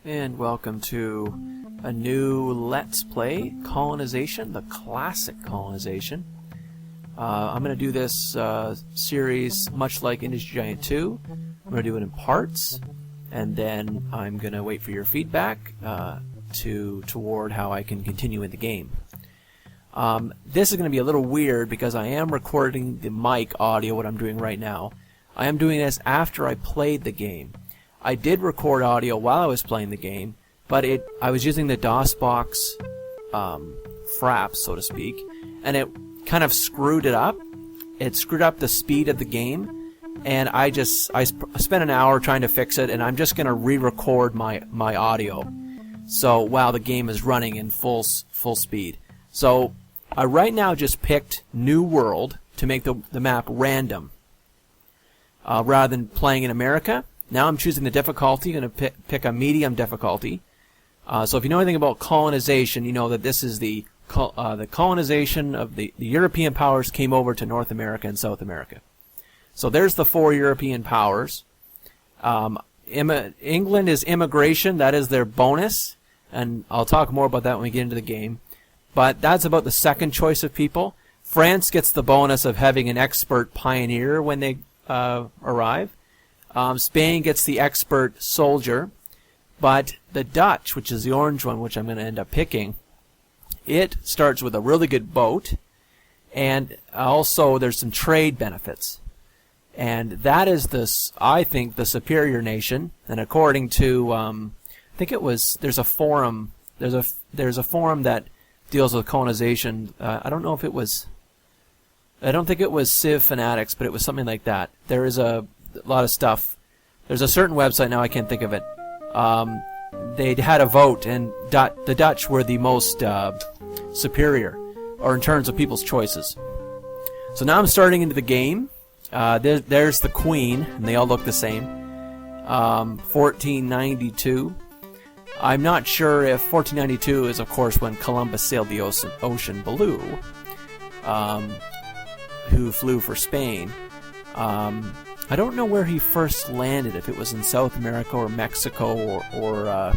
And welcome to a new Let's Play, Colonization, the classic Colonization. I'm going to do this series much like Industry Giant 2. I'm going to do it in parts, and then I'm going to wait for your feedback toward how I can continue in the game. This is going to be a little weird because I am recording the mic audio, what I'm doing right now. I am doing this after I played the game. I did record audio while I was playing the game, but I was using the DOSBox fraps, so to speak, and it kind of screwed it up. It screwed up the speed of the game, and I spent an hour trying to fix it, and I'm just going to re-record my audio, so while the game is running in full speed. So I right now just picked New World to make the map random, rather than playing in America. Now I'm choosing the difficulty. I'm going to pick a medium difficulty. So if you know anything about colonization, you know that this is the colonization of the European powers came over to North America and South America. So there's the 4 European powers. England is immigration. That is their bonus. And I'll talk more about that when we get into the game. But that's about the second choice of people. France gets the bonus of having an expert pioneer when they arrive. Spain gets the expert soldier, but the Dutch, which is the orange one, which I'm going to end up picking, it starts with a really good boat, and also there's some trade benefits. And that is I think, the superior nation. And according to, I think it was, there's a forum that deals with colonization. I don't know if it was, I don't think it was Civ Fanatics, but it was something like that. There is a lot of stuff. There's a certain website, now I can't think of it. They had a vote, and the Dutch were the most superior, or in terms of people's choices. So now I'm starting into the game. There's the Queen, and they all look the same. 1492. I'm not sure if 1492 is, of course, when Columbus sailed the ocean blue, who flew for Spain. I don't know where he first landed, if it was in South America or Mexico or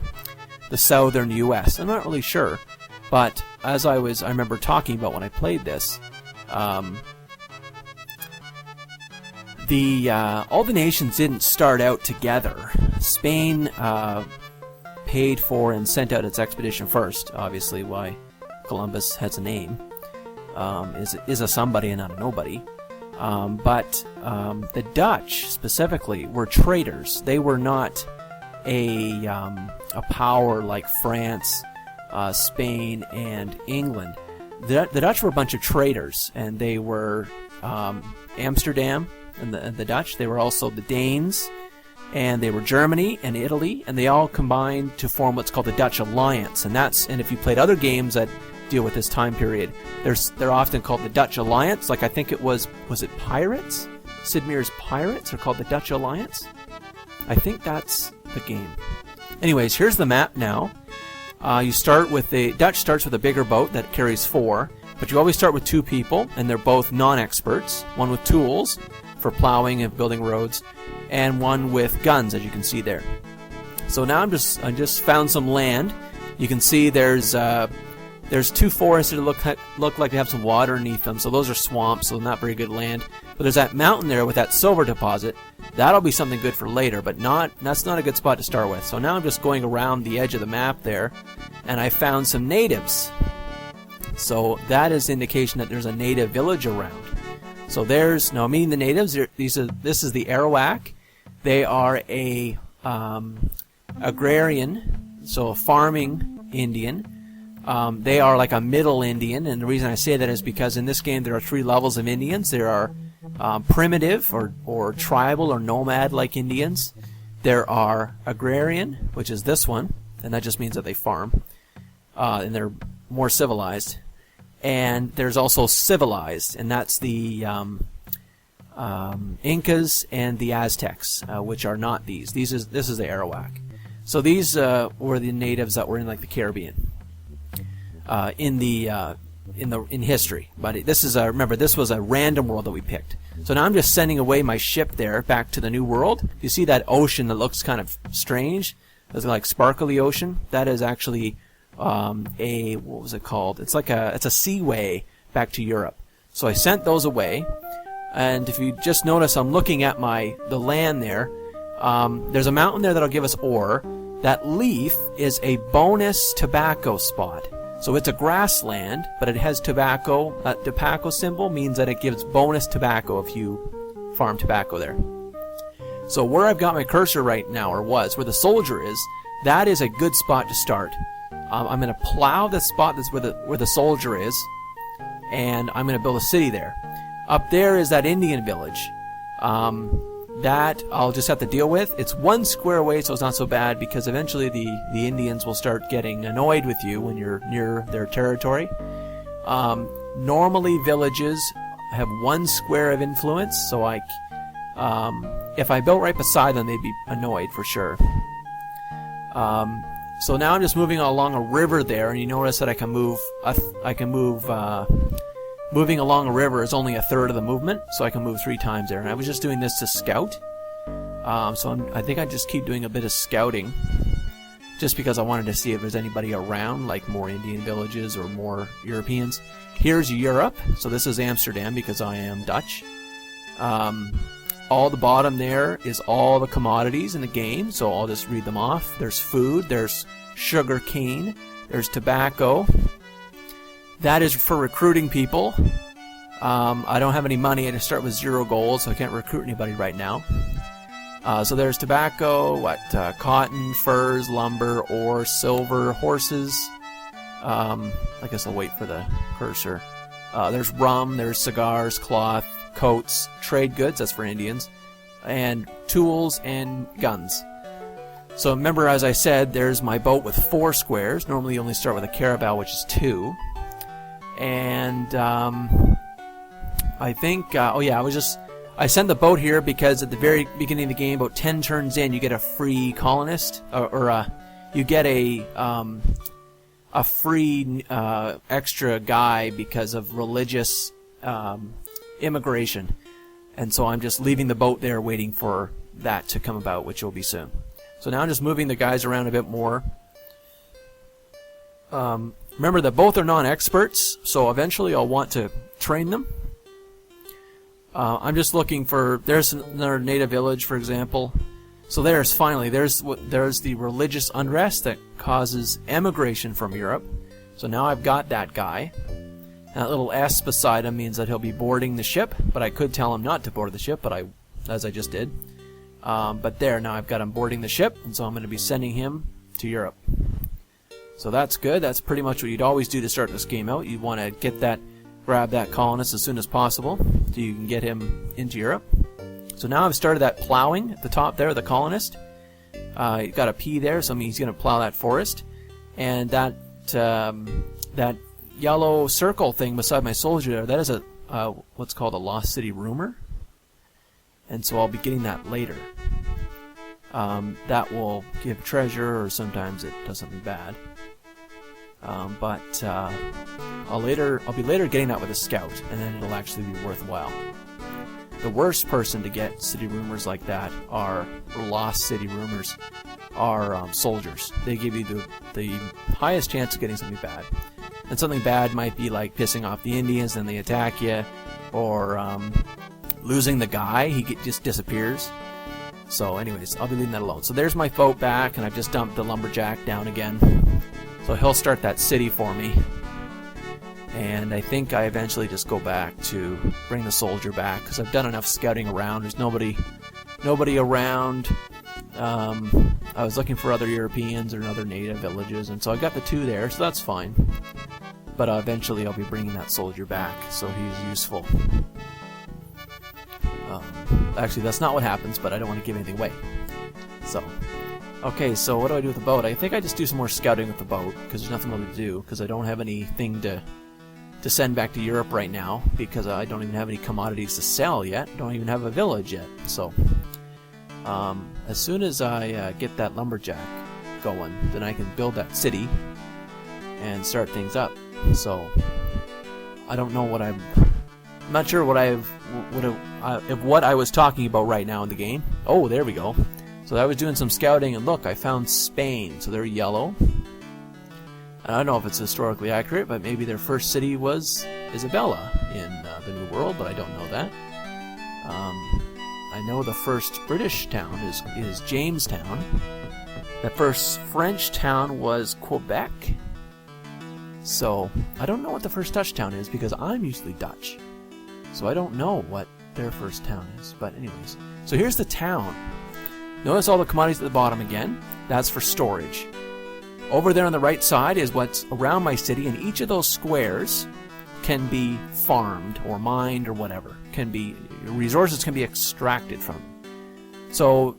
the southern U.S. I'm not really sure. But as I remember talking about when I played this, all the nations didn't start out together. Spain paid for and sent out its expedition first. Obviously, why Columbus has a name, is a somebody and not a nobody. But the Dutch specifically were traders. They were not a power like France, Spain, and England. The Dutch were a bunch of traders, and they were Amsterdam and the Dutch. They were also the Danes, and they were Germany and Italy, and they all combined to form what's called the Dutch Alliance. And if you played other games that deal with this time period, they're often called the Dutch Alliance. Like I think it was it Pirates? Sid Meier's Pirates are called the Dutch Alliance. I think that's the game. Anyways, here's the map now. You start with Dutch starts with a bigger boat that carries 4, but you always start with 2 people, and they're both non-experts. One with tools for plowing and building roads, and one with guns, as you can see there. So now I just found some land. You can see there's 2 forests that look like they have some water underneath them, so those are swamps, so not very good land. But there's that mountain there with that silver deposit. That'll be something good for later, but that's not a good spot to start with. So now I'm just going around the edge of the map there, and I found some natives. So that is indication that there's a native village around. So now meeting the natives. This is the Arawak. They are a agrarian, so a farming Indian. They are like a middle Indian, and the reason I say that is because in this game there are 3 levels of Indians. There are primitive or tribal or nomad-like Indians. There are agrarian, which is this one, and that just means that they farm, and they're more civilized. And there's also civilized, and that's the Incas and the Aztecs, which are not these. This is the Arawak. So these were the natives that were in like the Caribbean. In history, but remember, this was a random world that we picked. So now I'm just sending away my ship there back to the New World. You see that ocean that looks kind of strange? It's like sparkly ocean. That is actually what was it called? It's a seaway back to Europe. So I sent those away, and if you just notice, I'm looking at the land there. There's a mountain there that'll give us ore. That leaf is a bonus tobacco spot. So it's a grassland, but it has tobacco. That tobacco symbol means that it gives bonus tobacco if you farm tobacco there. So where I've got my cursor right now, or was, where the soldier is, that is a good spot to start. I'm going to plow the spot that's where the soldier is, and I'm going to build a city there. Up there is that Indian village. That I'll just have to deal with. It's 1 square away, so it's not so bad, because eventually the Indians will start getting annoyed with you when you're near their territory. Normally villages have 1 square of influence, so if I built right beside them, they'd be annoyed for sure. So now I'm just moving along a river there, and you notice that I can move. Moving along a river is only 1/3 of the movement, so I can move 3 times there. And I was just doing this to scout. I think I just keep doing a bit of scouting, just because I wanted to see if there's anybody around, like more Indian villages or more Europeans. Here's Europe, so this is Amsterdam because I am Dutch. All the bottom there is all the commodities in the game, so I'll just read them off. There's food, there's sugar cane, there's tobacco. That is for recruiting people. I don't have any money. I just start with 0 gold, so I can't recruit anybody right now. So there's tobacco, cotton, furs, lumber, ore, silver, horses. I guess I'll wait for the cursor. There's rum, there's cigars, cloth, coats, trade goods, that's for Indians, and tools and guns. So remember, as I said, there's my boat with 4 squares. Normally you only start with a carabao, which is 2. And I think, I sent the boat here because at the very beginning of the game, about 10 turns in, you get a free colonist, or you get a free extra guy because of religious immigration. And so I'm just leaving the boat there waiting for that to come about, which will be soon. So now I'm just moving the guys around a bit more. Remember that both are non-experts, so eventually I'll want to train them. I'm just looking for... There's another native village, for example. So there's the religious unrest that causes emigration from Europe. So now I've got that guy. That little S beside him means that he'll be boarding the ship, but I could tell him not to board the ship, as I just did. But there, now I've got him boarding the ship, and so I'm going to be sending him to Europe. So that's good. That's pretty much what you'd always do to start this game out. You want to grab that colonist as soon as possible so you can get him into Europe. So now I've started that plowing at the top there, the colonist. You got a P there, so he's going to plow that forest. And that yellow circle thing beside my soldier there, that is what's called a lost city rumor. And so I'll be getting that later. That will give treasure, or sometimes it does something bad. But I'll be later getting that with a scout, and then it'll actually be worthwhile. The worst person to get city rumors like that are lost city rumors. Are soldiers. They give you the highest chance of getting something bad. And something bad might be like pissing off the Indians, then they attack you, or losing the guy. He just disappears. So anyways, I'll be leaving that alone. So there's my boat back, and I've just dumped the lumberjack down again. So he'll start that city for me. And I think I eventually just go back to bring the soldier back, because I've done enough scouting around. There's nobody around. I was looking for other Europeans or other native villages, and so I got the 2 there, so that's fine. But eventually I'll be bringing that soldier back, so he's useful. Actually, that's not what happens, but I don't want to give anything away. So, okay, so what do I do with the boat? I think I just do some more scouting with the boat, because there's nothing really to do, because I don't have anything to send back to Europe right now, because I don't even have any commodities to sell yet. Don't even have a village yet. So, as soon as I get that lumberjack going, then I can build that city and start things up. So, I don't know what I'm not sure what of what I was talking about right now in the game. Oh, there we go. So I was doing some scouting, and look, I found Spain. So they're yellow. And I don't know if it's historically accurate, but maybe their first city was Isabella in the New World, but I don't know that. I know the first British town is Jamestown. The first French town was Quebec. So I don't know what the first Dutch town is because I'm usually Dutch. So I don't know what their first town is. But anyways, so here's the town. Notice all the commodities at the bottom again. That's for storage. Over there on the right side is what's around my city, and each of those squares can be farmed or mined or whatever. Resources can be extracted from them. So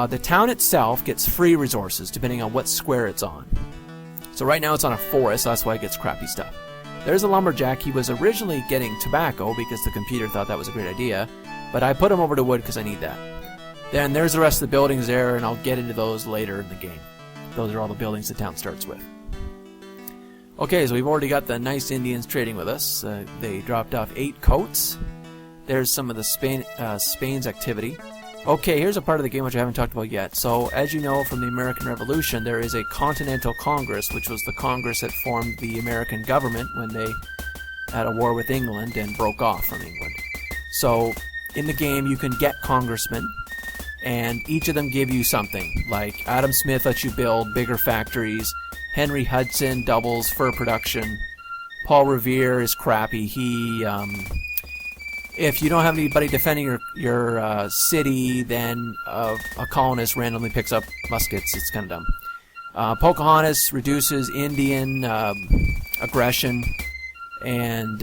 the town itself gets free resources depending on what square it's on. So right now it's on a forest, so that's why it gets crappy stuff. There's a lumberjack. He was originally getting tobacco because the computer thought that was a great idea, but I put him over to wood because I need that. Then there's the rest of the buildings there, and I'll get into those later in the game. Those are all the buildings the town starts with. Okay, so we've already got the nice Indians trading with us. They dropped off 8 coats. There's some of the Spain's activity. Okay, here's a part of the game which I haven't talked about yet. So, as you know from the American Revolution, there is a Continental Congress, which was the Congress that formed the American government when they had a war with England and broke off from England. So, in the game, you can get congressmen, and each of them give you something. Like, Adam Smith lets you build bigger factories. Henry Hudson doubles fur production. Paul Revere is crappy. If you don't have anybody defending your city, then a colonist randomly picks up muskets. It's kind of dumb. Pocahontas reduces Indian aggression, and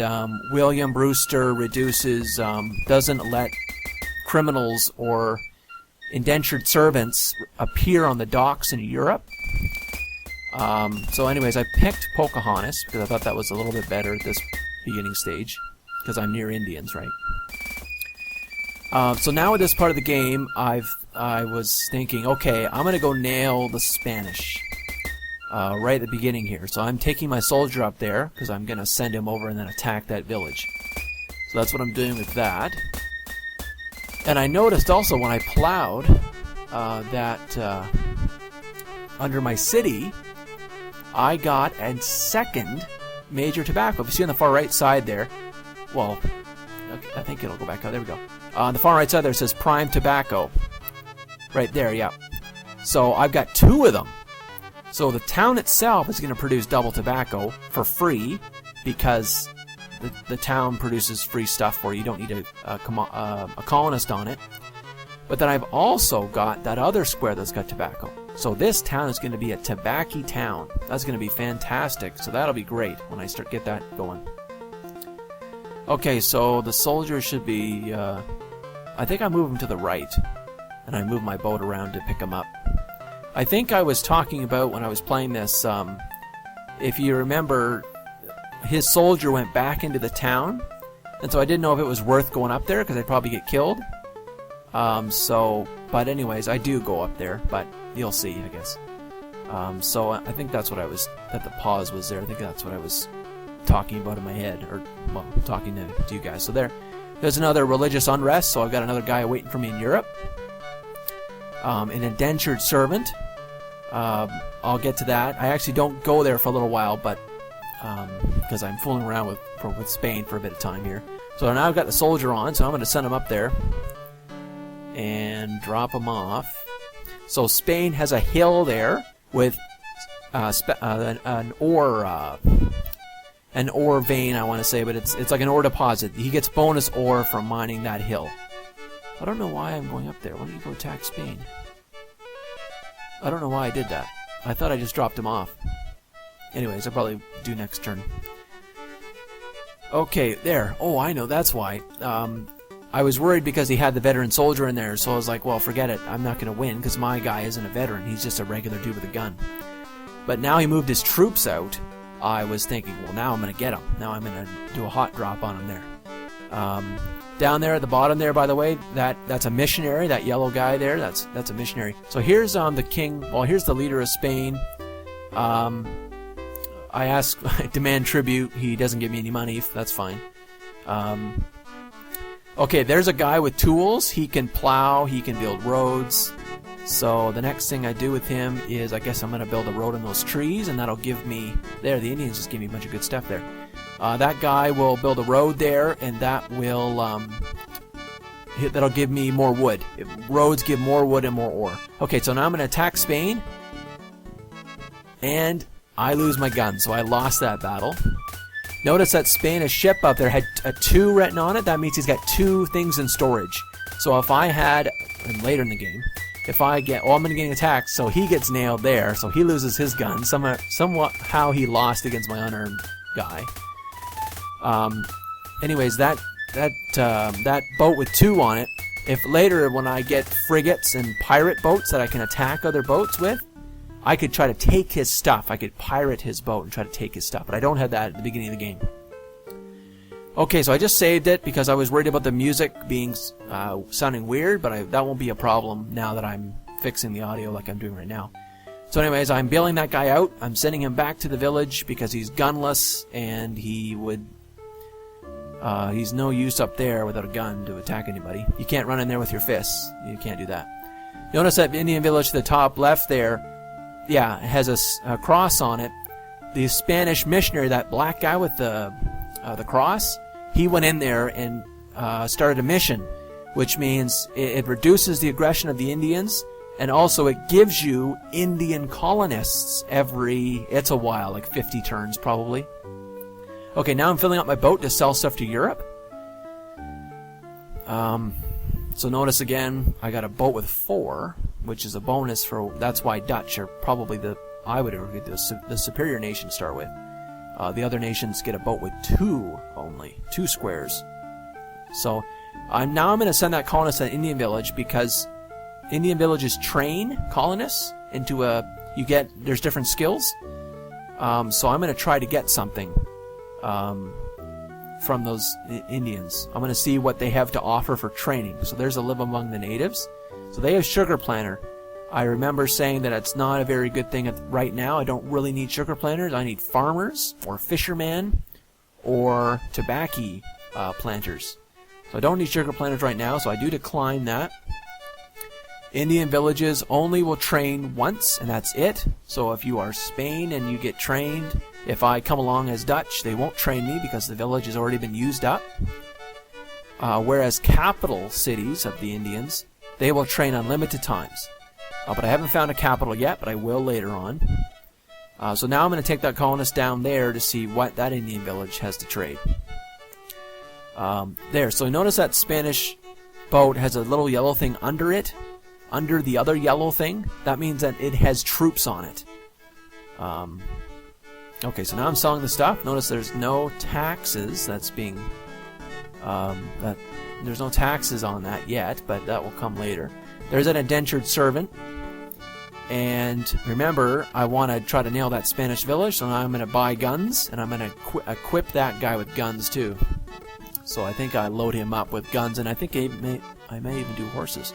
William Brewster reduces, doesn't let criminals or indentured servants appear on the docks in Europe. So anyways, I picked Pocahontas because I thought that was a little bit better at this beginning stage, because I'm near Indians, right? So now with this part of the game, I was thinking, okay, I'm going to go nail the Spanish right at the beginning here. So I'm taking my soldier up there because I'm going to send him over and then attack that village. So that's what I'm doing with that. And I noticed also when I plowed that under my city, I got a second major tobacco. If you see on the far right side there, well, okay, I think it'll go back out. There we go. On the far right side there it says Prime Tobacco. Right there, yeah. So I've got 2 of them. So the town itself is going to produce double tobacco for free because the town produces free stuff for you. You don't need a colonist on it. But then I've also got that other square that's got tobacco. So this town is going to be a tobacco town. That's going to be fantastic. So that'll be great when I get that going. Okay, so the soldier should be... I think I move him to the right. And I move my boat around to pick him up. I think I was talking about when I was playing this... if you remember, his soldier went back into the town. And so I didn't know if it was worth going up there because I'd probably get killed. But anyways, I do go up there, but you'll see, I guess. So I think that's what that the pause was there. I think that's what I was talking about in my head, or, well, talking to you guys. So there's another religious unrest, so I've got another guy waiting for me in Europe. An indentured servant. I'll get to that. I actually don't go there for a little while, but, because I'm fooling around with Spain for a bit of time here. So now I've got the soldier on, so I'm going to send him up there and drop him off. So Spain has a hill there with an ore vein, I want to say, but it's like an ore deposit. He gets bonus ore from mining that hill. I don't know why I'm going up there. Why don't you go attack Spain? I don't know why I did that. I thought I just dropped him off. Anyways, I'll probably do next turn. Okay, there. Oh, I know, that's why. I was worried because he had the veteran soldier in there, so I was like, well, forget it. I'm not going to win because my guy isn't a veteran. He's just a regular dude with a gun. But now he moved his troops out. I was thinking, well, now I'm going to get him. Now I'm going to do a hot drop on him there. Down there at the bottom there, by the way, that's a missionary. That yellow guy there, that's a missionary. So here's the king. Well, here's the leader of Spain. I demand tribute. He doesn't give me any money. That's fine. Okay, there's a guy with tools. He can plow, he can build roads. So the next thing I do with him is, I guess I'm going to build a road in those trees, and that'll give me... There, the Indians just gave me a bunch of good stuff there. That guy will build a road there, and that will... that'll give me more wood. Roads give more wood and more ore. Okay, so now I'm going to attack Spain. And I lose my gun, so I lost that battle. Notice that Spain's ship up there had a 2 written on it. That means he's got 2 things in storage. So if I had... And later in the game... If I get... Oh, I'm going to get attacked, so he gets nailed there. So he loses his gun. Somehow he lost against my unarmed guy. Anyways, that boat with 2 on it, if later when I get frigates and pirate boats that I can attack other boats with, I could try to take his stuff. I could pirate his boat and try to take his stuff. But I don't have that at the beginning of the game. Okay, so I just saved it because I was worried about the music being sounding weird, but that won't be a problem now that I'm fixing the audio like I'm doing right now. So anyways, I'm bailing that guy out. I'm sending him back to the village because he's gunless, and he's no use up there without a gun to attack anybody. You can't run in there with your fists. You can't do that. Notice that Indian village to the top left there, yeah, it has a cross on it. The Spanish missionary, that black guy with the cross, he went in there and started a mission, which means it reduces the aggression of the Indians, and also it gives you Indian colonists it's a while, like 50 turns probably. Okay, now I'm filling up my boat to sell stuff to Europe. So notice again, I got a boat with 4, which is a bonus for... That's why Dutch are probably I would argue the superior nation to start with. The other nations get a boat with 2 only, 2 squares. So now I'm going to send that colonist to an Indian village because Indian villages train colonists into there's different skills. So I'm going to try to get something from those Indians. I'm going to see what they have to offer for training. So there's a live among the natives. So they have sugar planter. I remember saying that it's not a very good thing right now. I don't really need sugar planters. I need farmers or fishermen or tobacco planters. So I don't need sugar planters right now, so I do decline that. Indian villages only will train once, and that's it. So if you are Spain and you get trained, if I come along as Dutch, they won't train me because the village has already been used up. Whereas capital cities of the Indians, they will train unlimited times. But I haven't found a capital yet, but I will later on. So now I'm going to take that colonist down there to see what that Indian village has to trade. There, so notice that Spanish boat has a little yellow thing under it, under the other yellow thing. That means that it has troops on it. Okay, so now I'm selling the stuff. Notice there's no taxes. That's being... there's no taxes on that yet, but that will come later. There's an indentured servant. And remember, I want to try to nail that Spanish village, so now I'm going to buy guns, and I'm going to equip that guy with guns too. So I think I load him up with guns, and I think I may even do horses.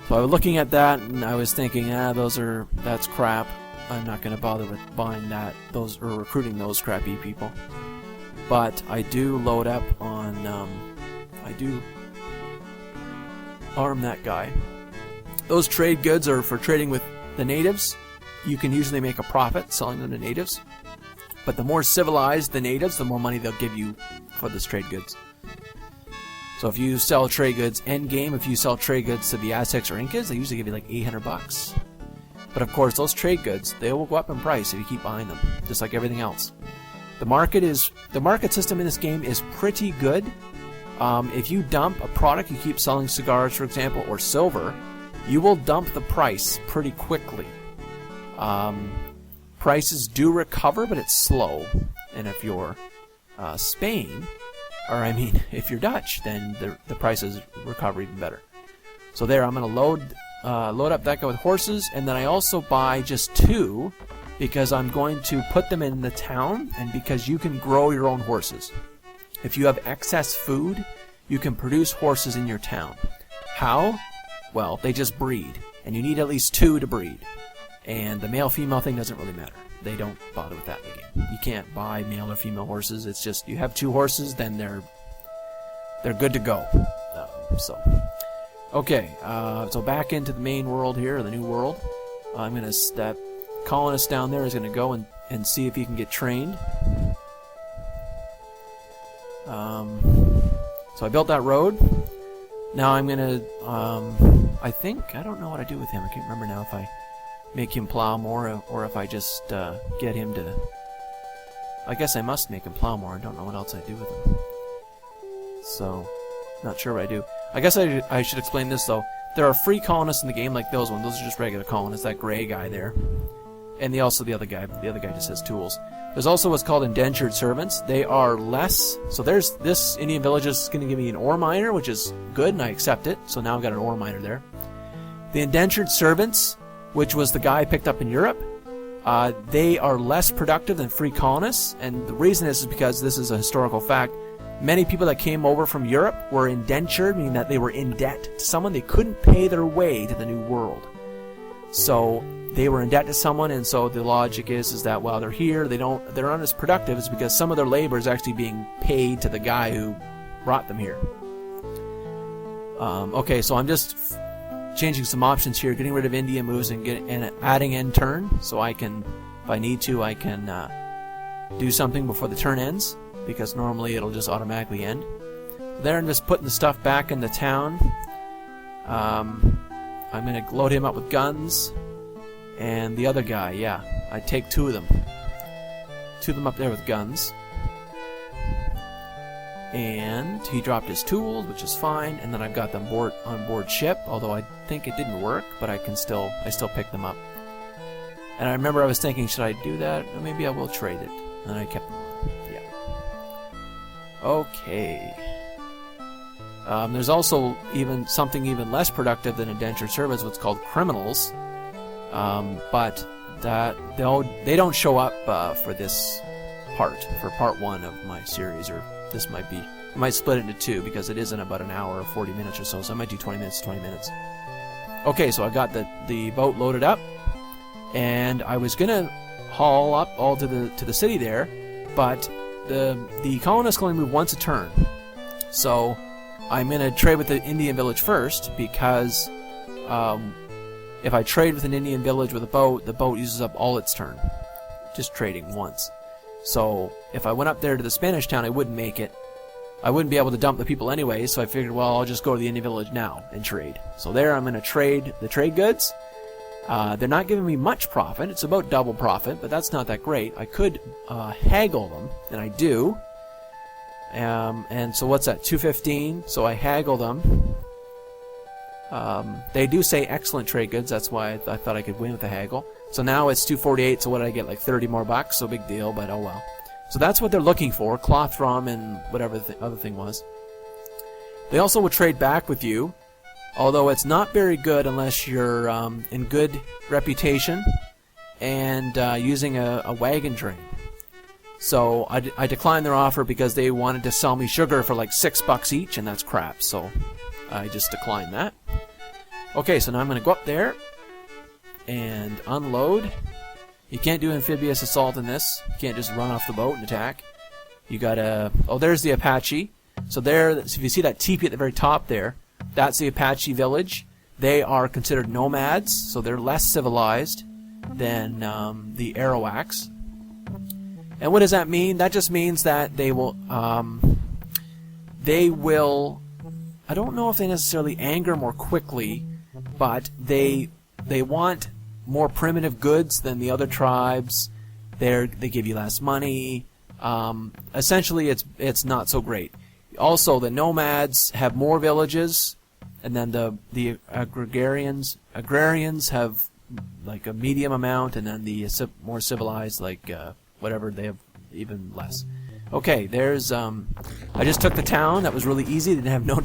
So I was looking at that, and I was thinking, that's crap. I'm not going to bother with buying or recruiting those crappy people. But I do load up on, I do arm that guy. Those trade goods are for trading with the natives. You can usually make a profit selling them to natives. But the more civilized the natives, the more money they'll give you for those trade goods. So if you sell trade goods endgame, if you sell trade goods to the Aztecs or Incas, they usually give you like $800. But of course, those trade goods, they will go up in price if you keep buying them, just like everything else. The market system in this game is pretty good. If you dump a product, you keep selling cigars, for example, or silver, you will dump the price pretty quickly. Prices do recover, but it's slow. And if you're Spain, if you're Dutch, then the prices recover even better. So there, I'm going to load up that guy with horses, and then I also buy just 2 because I'm going to put them in the town, and because you can grow your own horses. If you have excess food, you can produce horses in your town. How? Well, they just breed, and you need at least 2 to breed. And the male-female thing doesn't really matter. They don't bother with that in the game. You can't buy male or female horses. It's just you have 2 horses, then they're good to go. Okay, so back into the main world here, the new world. I'm gonna that colonist down there is gonna go and see if he can get trained. So I built that road. Now I'm gonna, I don't know what I do with him. I can't remember now if I make him plow more or if I just get him to. I guess I must make him plow more. I don't know what else I do with him. So, not sure what I do. I guess I should explain this though. There are free colonists in the game like those ones. Those are just regular colonists. That gray guy there, and the other guy. The other guy just has tools. There's also what's called indentured servants. They are less. So there's this Indian village is going to give me an ore miner, which is good, and I accept it. So now I've got an ore miner there. The indentured servants, which was the guy I picked up in Europe, they are less productive than free colonists, and the reason is because this is a historical fact. Many people that came over from Europe were indentured, meaning that they were in debt to someone. They couldn't pay their way to the New World. So they were in debt to someone, and so the logic is that while they're here, they're not as productive. It's because some of their labor is actually being paid to the guy who brought them here. Okay, so I'm just changing some options here, getting rid of India moves and adding end turn, so I can, if I need to, I can do something before the turn ends, because normally it'll just automatically end. There, I'm just putting the stuff back in the town. I'm going to load him up with guns. And the other guy, yeah, I take two of them up there with guns. And he dropped his tools, which is fine. And then I've got them on board ship, although I think it didn't work, but I still pick them up. And I remember I was thinking, should I do that? Or maybe I will trade it. And I kept them on. Yeah. Okay. There's also something even less productive than indentured servants, what's called criminals. But they don't show up for this for part 1 of my series, or this I might split it into 2 because it is in about an hour or 40 minutes or so I might do 20 minutes. Okay, so I got the boat loaded up, and I was gonna haul up all to the city there, but the colonists can only move once a turn, so I'm gonna trade with the Indian village first, because if I trade with an Indian village with a boat, the boat uses up all its turn. Just trading once. So if I went up there to the Spanish town, I wouldn't make it. I wouldn't be able to dump the people anyway, so I figured, well, I'll just go to the Indian village now and trade. So there I'm going to trade the trade goods. They're not giving me much profit. It's about double profit, but that's not that great. I could haggle them, and I do. And so what's that, 215? So I haggle them. They do say excellent trade goods. That's why I thought I could win with the haggle. So now it's 248. So what did I get? Like 30 more bucks. So big deal, but oh well. So that's what they're looking for. Cloth rum and whatever the other thing was. They also will trade back with you, although it's not very good unless you're in good reputation and using a wagon train. So I declined their offer because they wanted to sell me sugar for like $6 each, and that's crap. So I just declined that. Okay, so now I'm going to go up there and unload. You can't do amphibious assault in this. You can't just run off the boat and attack. You gotta... Oh, there's the Apache. So there, if you see that teepee at the very top there, that's the Apache village. They are considered nomads, so they're less civilized than the Arawaks. And what does that mean? That just means that they will... I don't know if they necessarily anger more quickly, but they want more primitive goods than the other tribes. They give you less money. Essentially, it's not so great. Also, the nomads have more villages, and then the agrarians have like a medium amount, and then the more civilized, like whatever, they have even less. Okay, there's I just took the town. That was really easy. Didn't have no